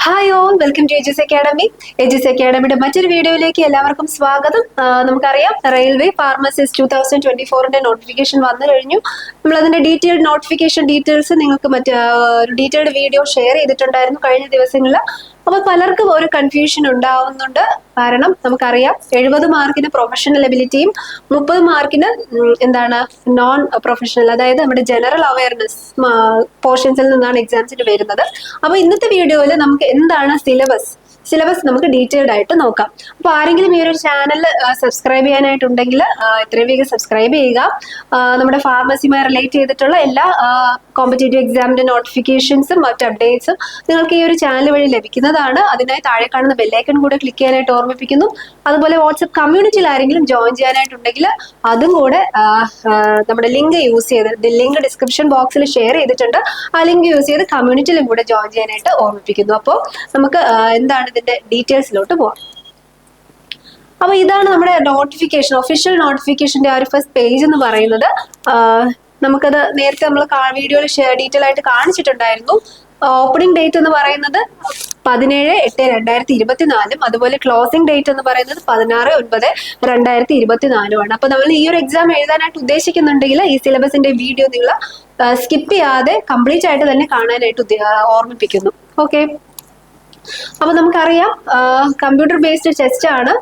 Hi all, welcome to Aegis academy. Aegis അക്കാഡമിയുടെ മറ്റൊരു വീഡിയോയിലേക്ക് എല്ലാവർക്കും സ്വാഗതം. നമുക്കറിയാം, റെയിൽവേ ഫാർമസിസ്റ്റ് 2024 നോട്ടിഫിക്കേഷൻ വന്നു കഴിഞ്ഞു. നമ്മൾ അതിന്റെ ഡീറ്റെയിൽഡ് നോട്ടിഫിക്കേഷൻ ഡീറ്റെയിൽസ് നിങ്ങൾക്ക് ഒരു ഡീറ്റെയിൽഡ് വീഡിയോ ഷെയർ ചെയ്തിട്ടുണ്ടായിരുന്നു കഴിഞ്ഞ ദിവസങ്ങളിൽ. അപ്പൊ പലർക്കും ഒരു കൺഫ്യൂഷൻ ഉണ്ടാവുന്നുണ്ട്. കാരണം നമുക്കറിയാം, 70 മാർക്കിന് പ്രൊഫഷണൽ എബിലിറ്റിയും 30 മാർക്കിന് നോൺ പ്രൊഫഷണൽ, അതായത് നമ്മുടെ ജനറൽ അവയർനെസ് പോർഷൻസിൽ നിന്നാണ് എക്സാംസിന് വരുന്നത്. അപ്പൊ ഇന്നത്തെ വീഡിയോയിൽ നമുക്ക് എന്താണ് സിലബസ് നമുക്ക് ഡീറ്റെയിൽഡ് ആയിട്ട് നോക്കാം. അപ്പൊ ആരെങ്കിലും ഈ ഒരു ചാനൽ സബ്സ്ക്രൈബ് ചെയ്യാനായിട്ടുണ്ടെങ്കിൽ എത്രയും വേഗം സബ്സ്ക്രൈബ് ചെയ്യുക. നമ്മുടെ ഫാർമസിയുമായി റിലേറ്റ് ചെയ്തിട്ടുള്ള എല്ലാ കോമ്പറ്റേറ്റീവ് എക്സാമിന്റെ നോട്ടിഫിക്കേഷൻസും മറ്റ് അപ്ഡേറ്റ്സും നിങ്ങൾക്ക് ഈ ഒരു ചാനൽ വഴി ലഭിക്കുന്നതാണ്. അതിനായി താഴെ കാണുന്ന ബെല്ലൈക്കൺ കൂടെ ക്ലിക്ക് ചെയ്യാനായിട്ട് ഓർമ്മിപ്പിക്കുന്നു. അതുപോലെ വാട്സ്ആപ്പ് കമ്മ്യൂണിറ്റിയിൽ ആരെങ്കിലും ജോയിൻ ചെയ്യാനായിട്ടുണ്ടെങ്കിൽ അതും കൂടെ നമ്മുടെ ലിങ്ക് യൂസ് ചെയ്ത് ലിങ്ക് ഡിസ്ക്രിപ്ഷൻ ബോക്സിൽ ഷെയർ ചെയ്തിട്ടുണ്ട്. ആ ലിങ്ക് യൂസ് ചെയ്ത് കമ്മ്യൂണിറ്റിയിലും കൂടെ ജോയിൻ ചെയ്യാനായിട്ട് ഓർമ്മിപ്പിക്കുന്നു. അപ്പോൾ നമുക്ക് എന്താണ് ഇതിന്റെ ഡീറ്റെയിൽസിലോട്ട് പോവാം. അപ്പൊ ഇതാണ് നമ്മുടെ നോട്ടിഫിക്കേഷൻ, ഒഫീഷ്യൽ നോട്ടിഫിക്കേഷന്റെ ആ ഒരു ഫസ്റ്റ് പേജ് എന്ന് പറയുന്നത്. നമുക്കത് നേരത്തെ നമ്മൾ വീഡിയോയിൽ ഡീറ്റെയിൽ ആയിട്ട് കാണിച്ചിട്ടുണ്ടായിരുന്നു. ഓപ്പണിംഗ് ഡേറ്റ് എന്ന് പറയുന്നത് 17/8/2024, അതുപോലെ ക്ലോസിംഗ് ഡേറ്റ് എന്ന് പറയുന്നത് 16/9/2024 ആണ്. അപ്പൊ നമ്മൾ ഈ ഒരു എക്സാം എഴുതാനായിട്ട് ഉദ്ദേശിക്കുന്നുണ്ടെങ്കിൽ ഈ സിലബസിന്റെ വീഡിയോ നിങ്ങൾ സ്കിപ്പ് ചെയ്യാതെ കംപ്ലീറ്റ് ആയിട്ട് തന്നെ കാണാനായിട്ട് ഓർമ്മിപ്പിക്കുന്നു. ഓക്കെ, അപ്പൊ നമുക്കറിയാം, കമ്പ്യൂട്ടർ ബേസ്ഡ് ടെസ്റ്റ് ആണ്.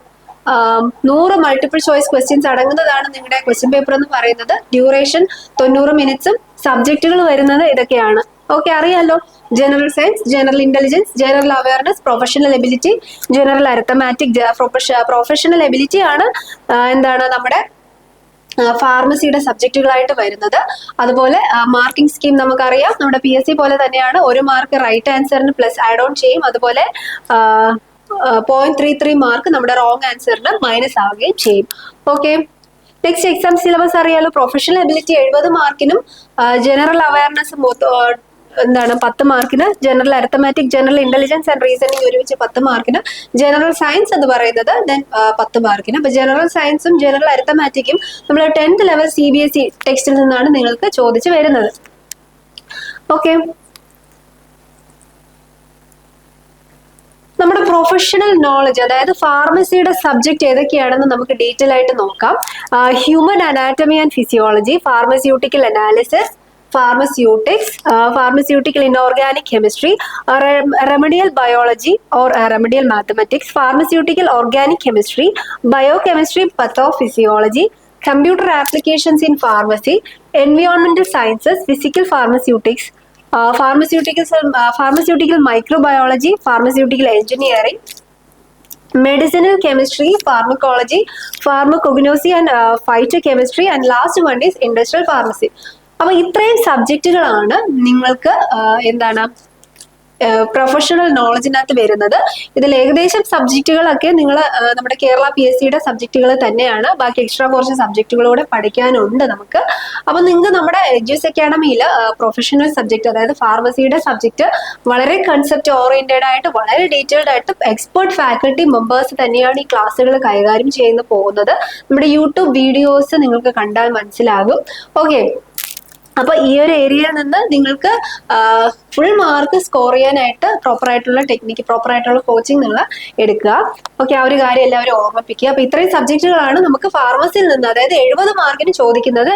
100 മൾട്ടിപ്പിൾ ചോയ്സ് ക്വസ്റ്റ്യൻസ് അടങ്ങുന്നതാണ് നിങ്ങളുടെ ക്വസ്റ്റ്യൻ പേപ്പർ എന്ന് പറയുന്നത്. ഡ്യൂറേഷൻ 90 മിനിറ്റ്സും. സബ്ജക്റ്റുകൾ വരുന്നത് ഇതൊക്കെയാണ്. ഓക്കെ, അറിയാലോ: general science, general intelligence, general awareness, professional ability, general arithmetic. Professional ability ആണ് നമ്മുടെ ഫാർമസിയുടെ സബ്ജക്റ്റുകളായിട്ട് വരുന്നത്. അതുപോലെ മാർക്കിംഗ് സ്കീം നമുക്കറിയാം, നമ്മുടെ PSC പോലെ തന്നെയാണ്. 1 മാർക്ക് റൈറ്റ് ആൻസറിന് പ്ലസ് ആഡ് ഓൺ ചെയ്യും. അതുപോലെ 0.33 മാർക്ക് നമ്മുടെ റോങ് ആൻസറിന് മൈനസ് ആവുകയും ചെയ്യും. ഓക്കെ, നെക്സ്റ്റ് എക്സാം സിലബസ് അറിയാലോ. പ്രൊഫഷണൽ എബിലിറ്റി 70 മാർക്കിനും ജനറൽ അവയർനെസ് 10 മാർക്കിന്, general arithmetic, general intelligence and reasoning ഒരുമിച്ച് 10 മാർക്കിന്, ജനറൽ സയൻസ് എന്ന് പറയുന്നത് 10 മാർക്കിന്. അപ്പൊ ജനറൽ സയൻസും ജനറൽ അരിത്തമാറ്റിക്കും നമ്മൾ 10th ലെവൽ CBSE ടെക്സ്റ്റിൽ നിന്നാണ് നിങ്ങൾക്ക് ചോദിച്ചു വരുന്നത്. ഓക്കെ, നമ്മുടെ പ്രൊഫഷണൽ നോളജ്, അതായത് ഫാർമസിയുടെ സബ്ജക്ട് ഏതൊക്കെയാണെന്ന് നമുക്ക് ഡീറ്റെയിൽ ആയിട്ട് നോക്കാം. Human anatomy and physiology, pharmaceutical analysis, pharmaceutics, pharmaceutical inorganic chemistry, remedial biology or remedial mathematics, pharmaceutical organic chemistry, biochemistry, pathophysiology, computer applications in pharmacy, environmental sciences, physical pharmaceutics, pharmaceutical microbiology, pharmaceutical engineering, medicinal chemistry, pharmacology, pharmacognosy and phytochemistry, and last one is industrial pharmacy. അപ്പൊ ഇത്രയും സബ്ജക്റ്റുകളാണ് നിങ്ങൾക്ക് professional നോളജിനകത്ത് വരുന്നത്. ഇതിൽ ഏകദേശം സബ്ജക്റ്റുകളൊക്കെ നിങ്ങൾ നമ്മുടെ കേരള PSCയുടെ സബ്ജക്റ്റുകൾ തന്നെയാണ്. ബാക്കി എക്സ്ട്രാ കുറച്ച് സബ്ജക്റ്റുകളൂടെ പഠിക്കാനുണ്ട് നമുക്ക്. അപ്പൊ നിങ്ങൾക്ക് നമ്മുടെ എജ്യൂസ് അക്കാഡമിയിൽ പ്രൊഫഷണൽ സബ്ജക്ട്, അതായത് ഫാർമസിയുടെ സബ്ജക്ട് വളരെ കൺസെപ്റ്റ് ഓറിയന്റഡ് ആയിട്ട്, വളരെ ഡീറ്റെയിൽഡ് ആയിട്ട് എക്സ്പെർട്ട് ഫാക്കൽറ്റി മെമ്പേഴ്സ് തന്നെയാണ് ഈ ക്ലാസ്സുകൾ കൈകാര്യം ചെയ്യുന്ന പോകുന്നത്. നമ്മുടെ യൂട്യൂബ് വീഡിയോസ് നിങ്ങൾക്ക് കണ്ടാൽ മനസ്സിലാകും. ഓക്കെ, അപ്പൊ ഈ ഒരു ഏരിയയിൽ നിന്ന് നിങ്ങൾക്ക് ഫുൾ മാർക്ക് സ്കോർ ചെയ്യാനായിട്ട് പ്രോപ്പർ ആയിട്ടുള്ള ടെക്നിക്ക്, പ്രോപ്പർ ആയിട്ടുള്ള കോച്ചിങ് നിങ്ങൾ എടുക്കുക. ഓക്കെ, ആ ഒരു കാര്യം എല്ലാവരും ഓർമ്മിപ്പിക്കുക. അപ്പൊ ഇത്രയും സബ്ജക്റ്റുകളാണ് നമുക്ക് ഫാർമസിയിൽ നിന്ന്, അതായത് 70 മാർക്കിന് ചോദിക്കുന്നത്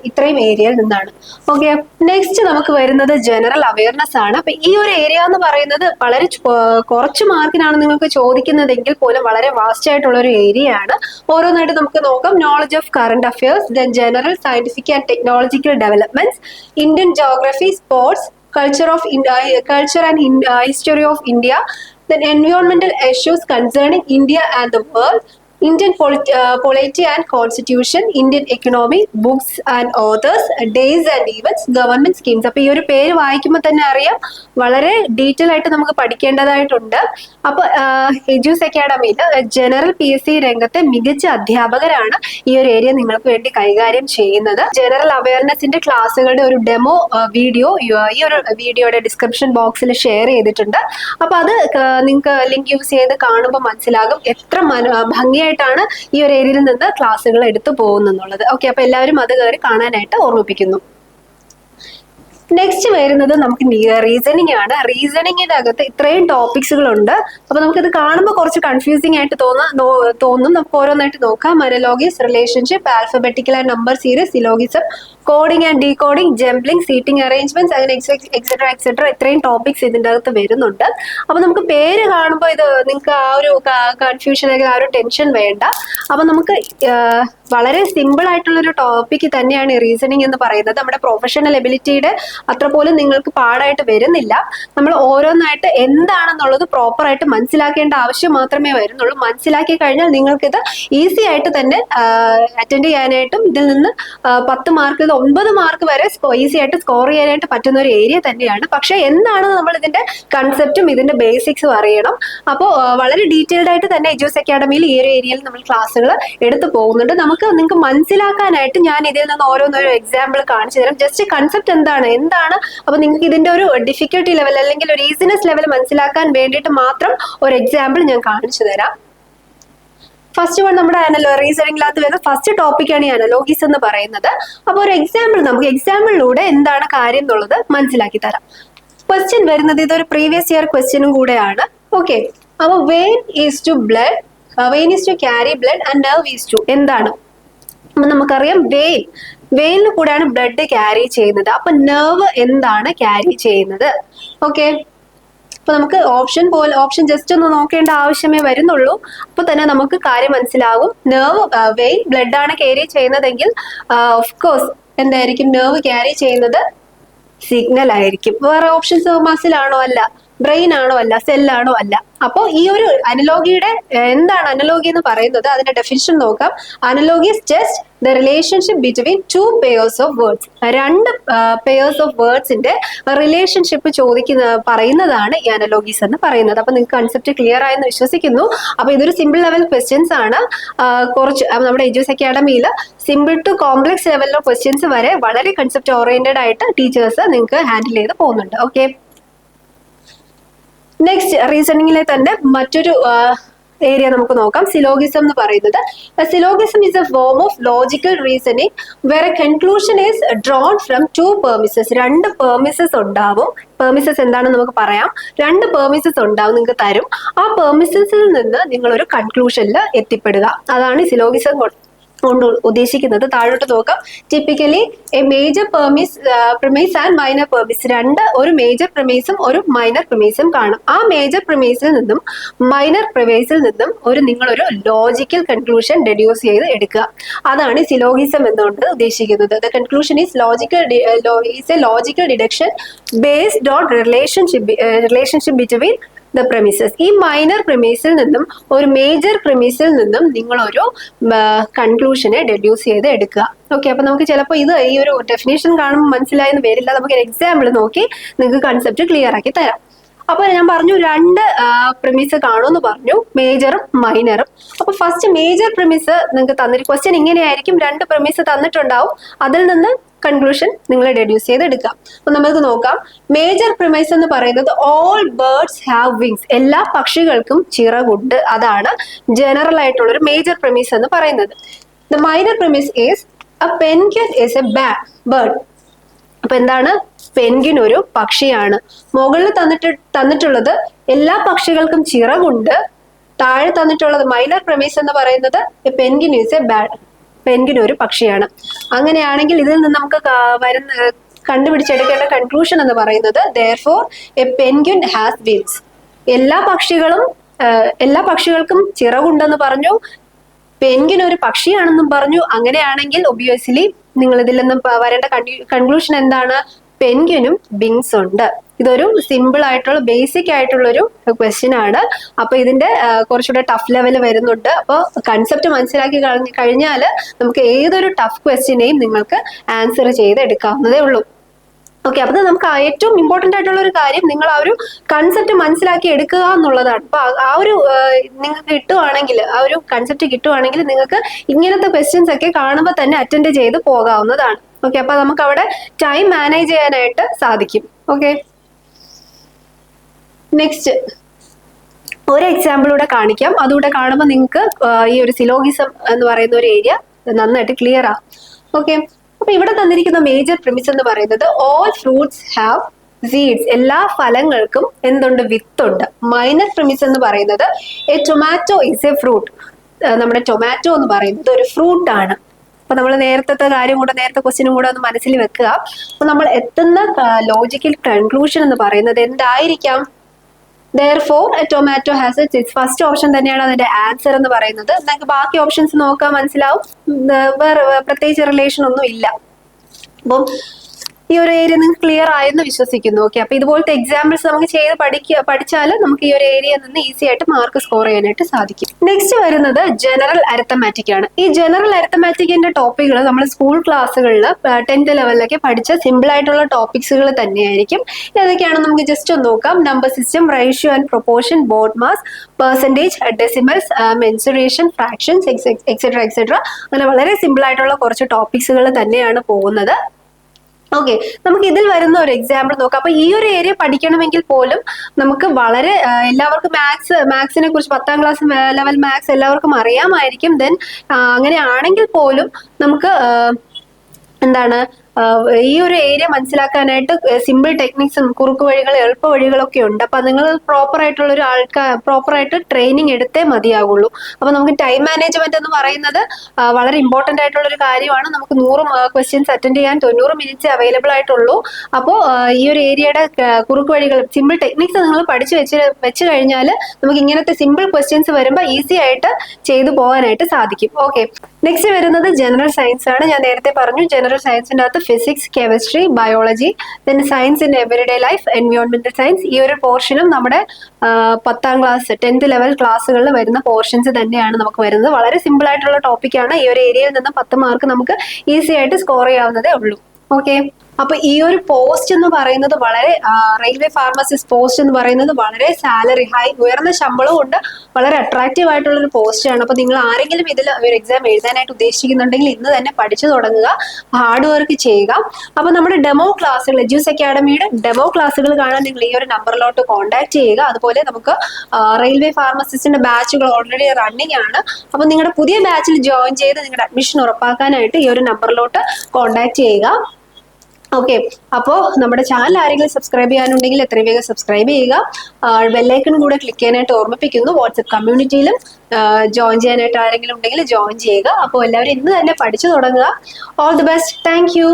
ഇത്രയും ഏരിയയിൽ നിന്നാണ്. ഓക്കെ, നെക്സ്റ്റ് നമുക്ക് വരുന്നത് ജനറൽ അവയർനെസ് ആണ്. അപ്പൊ ഈ ഒരു ഏരിയ എന്ന് പറയുന്നത് വളരെ കുറച്ച് മാർക്കിനാണ് നിങ്ങൾക്ക് ചോദിക്കുന്നതെങ്കിൽ പോലും വളരെ വാസ്റ്റ് ആയിട്ടുള്ള ഒരു ഏരിയ ആണ്. ഓരോന്നായിട്ട് നമുക്ക് നോക്കാം. Knowledge of current affairs, then general scientific and technological development, Indian geography, sports, culture and history of India, then environmental issues concerning India and the world, Indian polity and constitution, Indian economy, books and authors, days and events, government schemes. അപ്പൊ ഈ ഒരു പേര് വായിക്കുമ്പോൾ തന്നെ അറിയാം, വളരെ detail ആയിട്ട് നമുക്ക് പഠിക്കേണ്ടതായിട്ടുണ്ട്. അപ്പൊ എജ്യൂസ് അക്കാഡമിയിൽ ജനറൽ PSC രംഗത്തെ മികച്ച അധ്യാപകരാണ് ഈ ഒരു ഏരിയ നിങ്ങൾക്ക് വേണ്ടി കൈകാര്യം ചെയ്യുന്നത്. ജനറൽ അവയർനെസിന്റെ ക്ലാസ്സുകളുടെ ഒരു ഡെമോ വീഡിയോ ഈ ഒരു വീഡിയോയുടെ ഡിസ്ക്രിപ്ഷൻ ബോക്സിൽ ഷെയർ ചെയ്തിട്ടുണ്ട്. അപ്പൊ അത് നിങ്ങൾക്ക് ലിങ്ക് യൂസ് ചെയ്ത് കാണുമ്പോൾ മനസ്സിലാകും എത്ര ഭംഗിയായിട്ടാണ് ഈ ഒരു ഏരിയയിൽ നിന്ന് ക്ലാസ്സുകൾ എടുത്തു പോകുന്നുള്ളത്. ഓക്കെ, അപ്പൊ എല്ലാവരും അത് കയറി കാണാനായിട്ട് ഓർമ്മിപ്പിക്കുന്നു. നെക്സ്റ്റ് വരുന്നത് നമുക്ക് റീസണിങ് ആണ്. റീസണിങ്ങിന്റെ അകത്ത് ഇത്രയും ടോപ്പിക്സുകളുണ്ട്. അപ്പൊ നമുക്കിത് കാണുമ്പോൾ കുറച്ച് കൺഫ്യൂസിംഗ് ആയിട്ട് തോന്നും. നമുക്ക് ഓരോന്നായിട്ട് നോക്കാം. Analogies, relationship, alphabetical and number series, syllogism, coding and decoding, jumbling, seating arrangements, അങ്ങനെ എക്സെട്ര ഇത്രയും ടോപ്പിക്സ് ഇതിന്റെ അകത്ത് വരുന്നുണ്ട്. അപ്പൊ നമുക്ക് പേര് കാണുമ്പോൾ ഇത് നിങ്ങൾക്ക് ആ ഒരു കൺഫ്യൂഷൻ അല്ലെങ്കിൽ ആ ഒരു ടെൻഷൻ വേണ്ട. അപ്പൊ നമുക്ക് വളരെ സിമ്പിൾ ആയിട്ടുള്ള ഒരു ടോപ്പിക് തന്നെയാണ് ഈ റീസണിങ് എന്ന് പറയുന്നത്. നമ്മുടെ പ്രൊഫഷണൽ എബിലിറ്റിയുടെ അത്ര പോലും നിങ്ങൾക്ക് പാടായിട്ട് വരുന്നില്ല. നമ്മൾ ഓരോന്നായിട്ട് എന്താണെന്നുള്ളത് പ്രോപ്പർ ആയിട്ട് മനസ്സിലാക്കേണ്ട ആവശ്യം മാത്രമേ വരുന്നുള്ളൂ. മനസ്സിലാക്കി കഴിഞ്ഞാൽ നിങ്ങൾക്കിത് ഈസി ആയിട്ട് തന്നെ അറ്റൻഡ് ചെയ്യാനായിട്ടും ഇതിൽ നിന്ന് 10 മാർക്ക് 9 മാർക്ക് വരെ ഈസി ആയിട്ട് സ്കോർ ചെയ്യാനായിട്ട് പറ്റുന്ന ഒരു ഏരിയ തന്നെയാണ്. പക്ഷെ എന്താണെന്ന് നമ്മൾ ഇതിന്റെ കൺസെപ്റ്റും ഇതിന്റെ ബേസിക്സും അറിയണം. അപ്പോൾ വളരെ ഡീറ്റെയിൽഡ് ആയിട്ട് തന്നെ എജ്യൂസ് അക്കാഡമിയിൽ ഈ ഒരു ഏരിയയിൽ നമ്മൾ ക്ലാസ്സുകൾ എടുത്തു പോകുന്നുണ്ട്. നിങ്ങൾക്ക് മനസ്സിലാക്കാനായിട്ട് ഞാൻ ഇതിൽ നിന്ന് ഓരോന്നോരോ എക്സാമ്പിൾ കാണിച്ചു തരാം. ജസ്റ്റ് കൺസെപ്റ്റ് എന്താണ് അപ്പൊ നിങ്ങൾക്ക് ഇതിന്റെ ഒരു ഡിഫിക്കൽട്ടി ലെവൽ അല്ലെങ്കിൽ ഒരു ഈസിനെസ് ലെവൽ മനസ്സിലാക്കാൻ വേണ്ടിയിട്ട് മാത്രം ഒരു എക്സാമ്പിൾ ഞാൻ കാണിച്ചു തരാം. ഫസ്റ്റ് വൺ നമ്മുടെ റീസണിംഗിനകത്ത് വരുന്ന ഫസ്റ്റ് ടോപ്പിക്കാണ് ഈ അനലോഗീസ് എന്ന് പറയുന്നത്. അപ്പൊ ഒരു എക്സാമ്പിൾ നമുക്ക് എക്സാമ്പിളിലൂടെ എന്താണ് കാര്യം എന്നുള്ളത് മനസ്സിലാക്കി തരാം. ക്വസ്റ്റ്യൻ വരുന്നത് ഇതൊരു പ്രീവിയസ് ഇയർ ക്വസ്റ്റ്യനും കൂടെയാണ്. ഓക്കെ, അപ്പൊ vein is to carry blood and nerve is to എന്താണ്? അപ്പൊ നമുക്കറിയാം വെയിനിൽ കൂടെയാണ് ബ്ലഡ് ക്യാരി ചെയ്യുന്നത്. അപ്പൊ നെർവ് എന്താണ് ക്യാരി ചെയ്യുന്നത്? ഓക്കെ, അപ്പൊ നമുക്ക് ഓപ്ഷൻ ജസ്റ്റ് ഒന്ന് നോക്കേണ്ട ആവശ്യമേ വരുന്നുള്ളൂ. അപ്പൊ തന്നെ നമുക്ക് കാര്യം മനസ്സിലാകും. വെയിൻ ബ്ലഡ് ആണ് ക്യാരി ചെയ്യുന്നതെങ്കിൽ ഓഫ് കോഴ്സ് എന്തായിരിക്കും നെർവ് ക്യാരി ചെയ്യുന്നത്? സിഗ്നൽ ആയിരിക്കും. വേറെ ഓപ്ഷൻസ് മസിലാണോ? അല്ല. ബ്രെയിൻ ആണോ? അല്ല. സെല്ലാണോ? അല്ല. അപ്പോൾ ഈ ഒരു അനലോഗിയുടെ എന്താണ് അനലോഗി എന്ന് പറയുന്നത്? അതിന്റെ ഡെഫിനിഷൻ നോക്കാം. Analogy is just the relationship between 2 pairs of words. 2 pairs of വേർഡ്സിന്റെ റിലേഷൻഷിപ്പ് പറയുന്നതാണ് ഈ അനലോഗീസ് എന്ന് പറയുന്നത്. അപ്പൊ നിങ്ങൾക്ക് കൺസെപ്റ്റ് ക്ലിയർ ആയെന്ന് വിശ്വസിക്കുന്നു. അപ്പൊ ഇതൊരു സിമ്പിൾ ലെവൽ ക്വസ്റ്റ്യൻസ് ആണ്. കുറച്ച് നമ്മുടെ എജ്യൂസ് അക്കാഡമിയിൽ സിമ്പിൾ ടു കോംപ്ലക്സ് ലെവലിലെ ക്വസ്റ്റ്യൻസ് വരെ വളരെ കൺസെപ്റ്റ് ഓറിയന്റഡ് ആയിട്ട് ടീച്ചേഴ്സ് നിങ്ങൾക്ക് ഹാൻഡിൽ ചെയ്ത് പോകുന്നുണ്ട്. ഓക്കെ, നെക്സ്റ്റ് റീസണിങ്ങിലെ തന്നെ മറ്റൊരു ഏരിയ നമുക്ക് നോക്കാം. സിലോഗിസം എന്ന് പറയുന്നത്. Syllogism is a form of logical reasoning where a conclusion is drawn from 2 premises. 2 premises ഉണ്ടാവും. പെർമിസസ് എന്താണെന്ന് നമുക്ക് പറയാം. 2 പെർമിസസ് ഉണ്ടാവും, നിങ്ങൾക്ക് തരും. ആ പെർമിസസിൽ നിന്ന് നിങ്ങൾ ഒരു കൺക്ലൂഷനിൽ എത്തിപ്പെടുക. അതാണ് സിലോഗിസം കൊണ്ട് ഉദ്ദേശിക്കുന്നത്. താഴോട്ട് നോക്കാം. Typically A major premise and minor premise. ഒരു മേജർ പ്രിമൈസും ഒരു മൈനർ പ്രിമൈസും കാണും. ആ മേജർ പ്രിമൈസിൽ നിന്നും മൈനർ പ്രിമൈസിൽ നിന്നും നിങ്ങളൊരു ലോജിക്കൽ കൺക്ലൂഷൻ ഡെഡ്യൂസ് ചെയ്ത് എടുക്കുക. അതാണ് സിലോഗിസം എന്നുകൊണ്ട് ഉദ്ദേശിക്കുന്നത്. The conclusion is A logical deduction based on relationship between the premises. ഈ മൈനർ പ്രെമിസിൽ നിന്നും ഒരു മേജർ പ്രെമിസിൽ നിന്നും നിങ്ങളൊരു കൺക്ലൂഷനെ ഡെഡ്യൂസ് ചെയ്ത് എടുക്കുക. ഓക്കെ, അപ്പൊ നമുക്ക് ചിലപ്പോൾ ഈ ഒരു ഡെഫിനേഷൻ കാണുമ്പോൾ മനസ്സിലായെന്ന് വരില്ല. നമുക്ക് ഒരു എക്സാമ്പിൾ നോക്കി നിങ്ങൾക്ക് കൺസെപ്റ്റ് ക്ലിയർ ആക്കി തരാം. അപ്പൊ ഞാൻ പറഞ്ഞു 2 പ്രിമിസ് കാണുമെന്ന് പറഞ്ഞു, മേജറും മൈനറും. അപ്പൊ ഫസ്റ്റ് മേജർ പ്രിമിസ് നിങ്ങൾക്ക് തന്നിട്ട് ക്വസ്റ്റ്യൻ ഇങ്ങനെയായിരിക്കും. 2 പ്രിമിസ് തന്നിട്ടുണ്ടാവും. അതിൽ നിന്ന് കൺക്ലൂഷൻ നിങ്ങൾ ഡെഡ്യൂസ് ചെയ്ത് എടുക്കാം. അപ്പൊ നമുക്ക് നോക്കാം. മേജർ പ്രിമൈസ് എന്ന് പറയുന്നത് ഓൾ ബേർഡ്സ് ഹാവ് വിങ്സ്. എല്ലാ പക്ഷികൾക്കും ചിറകുണ്ട്. അതാണ് ജനറൽ ആയിട്ടുള്ള ഒരു മേജർ പ്രിമൈസ് എന്ന് പറയുന്നത്. The minor premise is A penguin is A bird. അപ്പൊ എന്താണ്? പെൻഗ്വിൻ ഒരു പക്ഷിയാണ്. മുകളിൽ തന്നിട്ടുള്ളത് എല്ലാ പക്ഷികൾക്കും ചിറകുണ്ട്. താഴെ തന്നിട്ടുള്ളത് മൈനർ പ്രിമൈസ് എന്ന് പറയുന്നത് A penguin is A bird. Penguin ഒരു പക്ഷിയാണ്. അങ്ങനെയാണെങ്കിൽ ഇതിൽ നിന്ന് നമുക്ക് കണ്ടുപിടിച്ചെടുക്കേണ്ട കൺക്ലൂഷൻ എന്ന് പറയുന്നത് therefore a penguin has wings. എല്ലാ പക്ഷികൾക്കും ചിറകുണ്ടെന്ന് പറഞ്ഞു. പെൻഗ്വിൻ ഒരു പക്ഷിയാണെന്നും പറഞ്ഞു. അങ്ങനെയാണെങ്കിൽ ഒബ്വിയസ്ലി നിങ്ങൾ ഇതിൽ നിന്നും വരേണ്ട കൺക്ലൂഷൻ എന്താണ്? പെൻഗ്വിനും വിങ്സ് ഉണ്ട്. ഇതൊരു സിമ്പിൾ ആയിട്ടുള്ള ബേസിക് ആയിട്ടുള്ള ഒരു ക്വസ്റ്റ്യൻ ആണ്. അപ്പൊ ഇതിന്റെ കുറച്ചുകൂടെ ടഫ് ലെവൽ വരുന്നുണ്ട്. അപ്പൊ കൺസെപ്റ്റ് മനസ്സിലാക്കി കഴിഞ്ഞാൽ നമുക്ക് ഏതൊരു ടഫ് ക്വസ്റ്റ്യനെയും നിങ്ങൾക്ക് ആൻസർ ചെയ്ത് എടുക്കാവുന്നതേ ഉള്ളൂ. ഓക്കെ, അപ്പൊ നമുക്ക് ഏറ്റവും ഇമ്പോർട്ടന്റ് ആയിട്ടുള്ള ഒരു കാര്യം നിങ്ങൾ ആ ഒരു കൺസെപ്റ്റ് മനസ്സിലാക്കി എടുക്കുക എന്നുള്ളതാണ്. അപ്പൊ ആ ഒരു നിങ്ങൾക്ക് കിട്ടുവാണെങ്കിൽ, ആ ഒരു കൺസെപ്റ്റ് കിട്ടുവാണെങ്കിൽ നിങ്ങൾക്ക് ഇങ്ങനത്തെ ക്വസ്റ്റ്യൻസ് ഒക്കെ കാണുമ്പോൾ തന്നെ അറ്റൻഡ് ചെയ്ത് പോകാവുന്നതാണ്. ഓക്കെ, അപ്പൊ നമുക്ക് അവിടെ ടൈം മാനേജ് ചെയ്യാനായിട്ട് സാധിക്കും. ഓക്കെ, നെക്സ്റ്റ് ഒരു എക്സാമ്പിളൂടെ കാണിക്കാം. അതുകൂടെ കാണുമ്പോൾ നിങ്ങൾക്ക് ഈ ഒരു സിലോഗിസം എന്ന് പറയുന്ന ഒരു ഏരിയ നന്നായിട്ട് ക്ലിയർ ആവും. ഓക്കെ, അപ്പൊ ഇവിടെ തന്നിരിക്കുന്ന മേജർ പ്രിമിസ് എന്ന് പറയുന്നത് ഓൾ ഫ്രൂട്ട്സ് ഹാവ് സീഡ്സ്, എല്ലാ ഫലങ്ങൾക്കും എന്തുണ്ട്, വിത്തുണ്ട്. മൈനർ പ്രിമിസ് എന്ന് പറയുന്നത് A tomato is A fruit, നമ്മുടെ ടൊമാറ്റോ എന്ന് പറയുന്നത് ഒരു ഫ്രൂട്ട് ആണ്. അപ്പൊ നമ്മൾ നേരത്തെ കാര്യം കൂടെ, നേരത്തെ ക്വസ്റ്റ്യനും കൂടെ ഒന്ന് മനസ്സിൽ വെക്കുക. അപ്പൊ നമ്മൾ എത്തുന്ന ലോജിക്കൽ കൺക്ലൂഷൻ എന്ന് പറയുന്നത് എന്തായിരിക്കാം? Therefore, a tomato has its seeds. First option തന്നെയാണ് അതിന്റെ ആൻസർ എന്ന് പറയുന്നത്. നിങ്ങൾക്ക് ബാക്കി ഓപ്ഷൻസ് നോക്കാൻ മനസ്സിലാവും, വേറെ പ്രത്യേകിച്ച് റിലേഷൻ ഒന്നും ഇല്ല. അപ്പം ഈ ഒരു ഏരിയ നിങ്ങൾക്ക് ക്ലിയർ ആയെന്ന് വിശ്വസിക്കുന്നു. ഓക്കെ, അപ്പൊ ഇതുപോലത്തെ എക്സാമ്പിൾസ് നമുക്ക് ചെയ്ത് പഠിച്ചാൽ നമുക്ക് ഈ ഒരു ഏരിയയിൽ നിന്ന് ഈസി ആയിട്ട് മാർക്ക് സ്കോർ ചെയ്യാനായിട്ട് സാധിക്കും. നെക്സ്റ്റ് വരുന്നത് ജനറൽ അരിത്തമാറ്റിക് ആണ്. ഈ ജനറൽ അരിത്തമാറ്റിക്കിന്റെ ടോപ്പിക്കുകൾ നമ്മൾ സ്കൂൾ ക്ലാസ്സുകളിൽ 10th ലെവലിലൊക്കെ പഠിച്ച സിമ്പിൾ ആയിട്ടുള്ള ടോപ്പിക്സുകൾ തന്നെയായിരിക്കും. ഏതൊക്കെയാണെന്ന് നമുക്ക് ജസ്റ്റ് ഒന്ന് നോക്കാം. Number system, ratio and proportion, board mass, percentage, decimals, mensuration, fractions, etcetera etcetera. അങ്ങനെ വളരെ സിമ്പിൾ ആയിട്ടുള്ള കുറച്ച് ടോപ്പിക്സുകൾ തന്നെയാണ് പോകുന്നത്. ഓക്കെ, നമുക്ക് ഇതിൽ വരുന്ന ഒരു എക്സാമ്പിൾ നോക്കാം. അപ്പൊ ഈ ഒരു ഏരിയ പഠിക്കണമെങ്കിൽ പോലും നമുക്ക് വളരെ എല്ലാവർക്കും മാത്സിനെ കുറിച്ച് 10th ക്ലാസ് ലെവൽ മാത്സ് എല്ലാവർക്കും അറിയാമായിരിക്കും. ദെൻ അങ്ങനെയാണെങ്കിൽ പോലും നമുക്ക് എന്താണ് ഈ ഒരു ഏരിയ മനസ്സിലാക്കാനായിട്ട് സിമ്പിൾ ടെക്നിക്സും കുറുക്ക് വഴികൾ, എളുപ്പ വഴികളൊക്കെ ഉണ്ട്. അപ്പൊ നിങ്ങൾ പ്രോപ്പർ ആയിട്ടുള്ള ഒരു പ്രോപ്പറായിട്ട് ട്രെയിനിങ് എടുത്തേ മതിയാകുള്ളൂ. അപ്പൊ നമുക്ക് ടൈം മാനേജ്മെന്റ് എന്ന് പറയുന്നത് വളരെ ഇമ്പോർട്ടന്റ് ആയിട്ടുള്ള ഒരു കാര്യമാണ്. നമുക്ക് 100 ക്വസ്റ്റ്യൻസ് അറ്റൻഡ് ചെയ്യാൻ 90 മിനിറ്റ്സ് അവൈലബിൾ ആയിട്ടുള്ളൂ. അപ്പോൾ ഈ ഒരു ഏരിയയുടെ കുറുക്ക് വഴികൾ, സിമ്പിൾ ടെക്നിക്സ് നിങ്ങൾ പഠിച്ചു വെച്ച് കഴിഞ്ഞാൽ നമുക്ക് ഇങ്ങനത്തെ സിമ്പിൾ ക്വസ്റ്റ്യൻസ് വരുമ്പോൾ ഈസി ആയിട്ട് ചെയ്തു പോകാനായിട്ട് സാധിക്കും. ഓക്കെ, നെക്സ്റ്റ് വരുന്നത് ജനറൽ സയൻസ് ആണ്. ഞാൻ നേരത്തെ പറഞ്ഞു, ജനറൽ സയൻസിന്റെ അകത്ത് physics, chemistry, biology, then science in everyday life, എൻവയോൺമെന്റൽ സയൻസ്, ഈ ഒരു പോർഷനും നമ്മുടെ 10th ക്ലാസ് 10th ലെവൽ ക്ലാസ്സുകളിൽ വരുന്ന പോർഷൻസ് തന്നെയാണ് നമുക്ക് വരുന്നത്. വളരെ സിമ്പിൾ ആയിട്ടുള്ള ടോപ്പിക്കാണ്. ഈ ഒരു ഏരിയയിൽ നിന്ന് 10 മാർക്ക് നമുക്ക് ഈസി ആയിട്ട് സ്കോർ ചെയ്യാവുന്നതേ ഉള്ളൂ. ഓക്കെ, അപ്പൊ ഈ ഒരു പോസ്റ്റ് എന്ന് പറയുന്നത് വളരെ റെയിൽവേ ഫാർമസിസ്റ്റ് പോസ്റ്റ് എന്ന് പറയുന്നത് വളരെ സാലറി ഉയർന്ന ശമ്പളവും ഉണ്ട്, വളരെ അട്രാക്റ്റീവ് ആയിട്ടുള്ള ഒരു പോസ്റ്റ് ആണ്. അപ്പൊ നിങ്ങൾ ആരെങ്കിലും ഇതിൽ ഒരു എക്സാം എഴുതാനായിട്ട് ഉദ്ദേശിക്കുന്നുണ്ടെങ്കിൽ ഇന്ന് തന്നെ പഠിച്ചു തുടങ്ങുക, ഹാർഡ് വർക്ക് ചെയ്യുക. അപ്പൊ നമ്മുടെ ഡെമോ ക്ലാസ്സുകൾ, എജ്യൂസ് അക്കാഡമിയുടെ ഡെമോ ക്ലാസ്സുകൾ കാണാൻ നിങ്ങൾ ഈ ഒരു നമ്പറിലോട്ട് കോൺടാക്ട് ചെയ്യുക. അതുപോലെ നമുക്ക് റെയിൽവേ ഫാർമസിസ്റ്റിന്റെ ബാച്ചുകൾ ഓൾറെഡി റണ്ണിങ് ആണ്. അപ്പൊ നിങ്ങളുടെ പുതിയ ബാച്ചിൽ ജോയിൻ ചെയ്ത് നിങ്ങളുടെ അഡ്മിഷൻ ഉറപ്പാക്കാനായിട്ട് ഈ ഒരു നമ്പറിലോട്ട് കോൺടാക്ട് ചെയ്യുക. ഓക്കെ, അപ്പോ നമ്മുടെ ചാനൽ ആരെങ്കിലും സബ്സ്ക്രൈബ് ചെയ്യാനുണ്ടെങ്കിൽ എത്രയും വേഗം സബ്സ്ക്രൈബ് ചെയ്യുക. ബെല്ലൈക്കൺ കൂടെ ക്ലിക്ക് ചെയ്യാനായിട്ട് ഓർമ്മിപ്പിക്കുന്നു. വാട്സ്ആപ്പ് കമ്മ്യൂണിറ്റിയിലും ജോയിൻ ചെയ്യാനായിട്ട് ആരെങ്കിലും ഉണ്ടെങ്കിൽ ജോയിൻ ചെയ്യുക. അപ്പോൾ എല്ലാവരും ഇന്ന് തന്നെ പഠിച്ചു തുടങ്ങുക. All the best. Thank you.